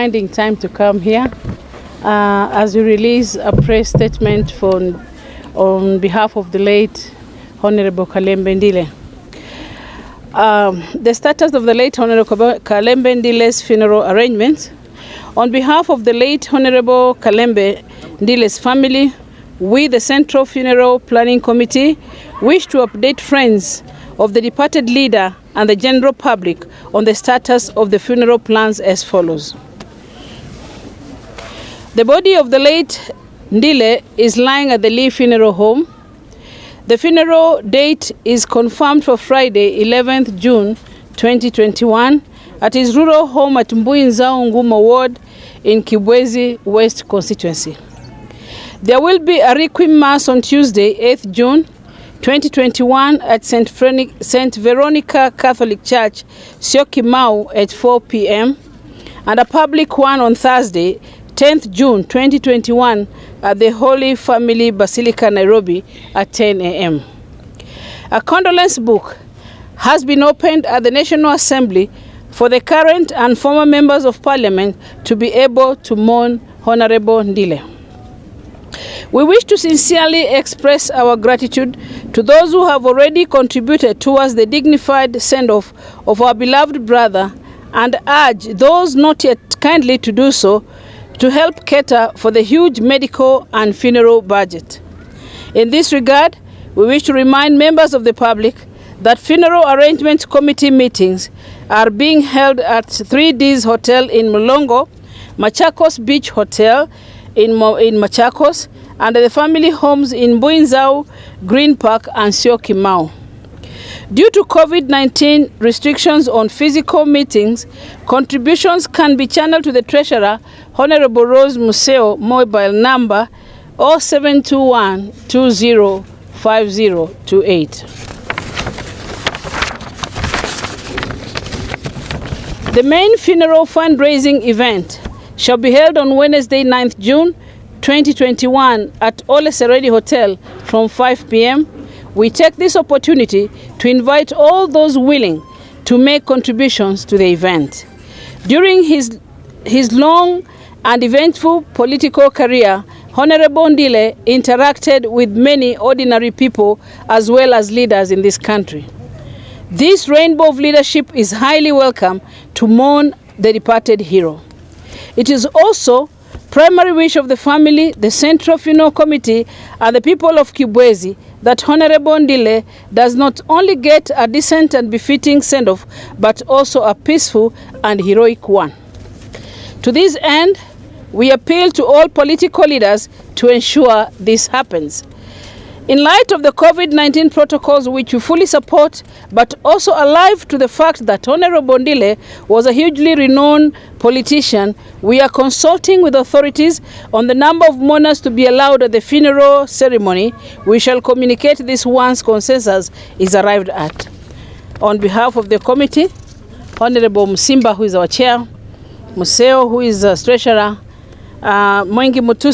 finding time to come here as we release a press statement on behalf of the late Honorable Kalembe Ndile. The status of the late Honorable Kalembe Ndile's funeral arrangements. On behalf of the late Honorable Kalembe Ndile's family, we, the Central Funeral Planning Committee, wish to update friends of the departed leader and the general public on the status of the funeral plans as follows. The body of the late Ndile is lying at the Lee Funeral Home. The funeral date is confirmed for Friday, 11th June 2021 at his rural home at Mivango Ngumo Ward in Kibwezi West constituency. There will be a requiem mass on Tuesday, 8th June 2021 at St. Veronica Catholic Church, Syokimau at 4 p.m. and a public one on Thursday, 10th June 2021 at the Holy Family Basilica, Nairobi at 10 a.m. A condolence book has been opened at the National Assembly for the current and former members of Parliament to be able to mourn Honorable Ndile. We wish to sincerely express our gratitude to those who have already contributed towards the dignified send-off of our beloved brother and urge those not yet kindly to do so to help cater for the huge medical and funeral budget. In this regard, we wish to remind members of the public that funeral arrangement committee meetings are being held at 3D's Hotel in Mulongo, Machakos Beach Hotel in Machakos, and the family homes in Buinzau, Green Park, and Syokimau. Due to COVID-19 restrictions on physical meetings, contributions can be channeled to the Treasurer, Honorable Rose Museo, mobile number 0721 205028. The main funeral fundraising event shall be held on Wednesday, 9th June 2021 at Ole Seredi Hotel from 5 p.m. We take this opportunity to invite all those willing to make contributions to the event. During his long and eventful political career, Honorable Ndile interacted with many ordinary people as well as leaders in this country. This rainbow of leadership is highly welcome to mourn the departed hero. It is also primary wish of the family, the Central Funeral Committee, and the people of Kibwezi that Honorable Ndile does not only get a decent and befitting send-off, but also a peaceful and heroic one. To this end, we appeal to all political leaders to ensure this happens. In light of the COVID-19 protocols, which we fully support, but also alive to the fact that Honorable Ndile was a hugely renowned politician, we are consulting with authorities on the number of mourners to be allowed at the funeral ceremony. We shall communicate this once consensus is arrived at. On behalf of the committee, Honorable Musimba, who is our chair, Museo, who is a treasurer, Mwengi Mutusi,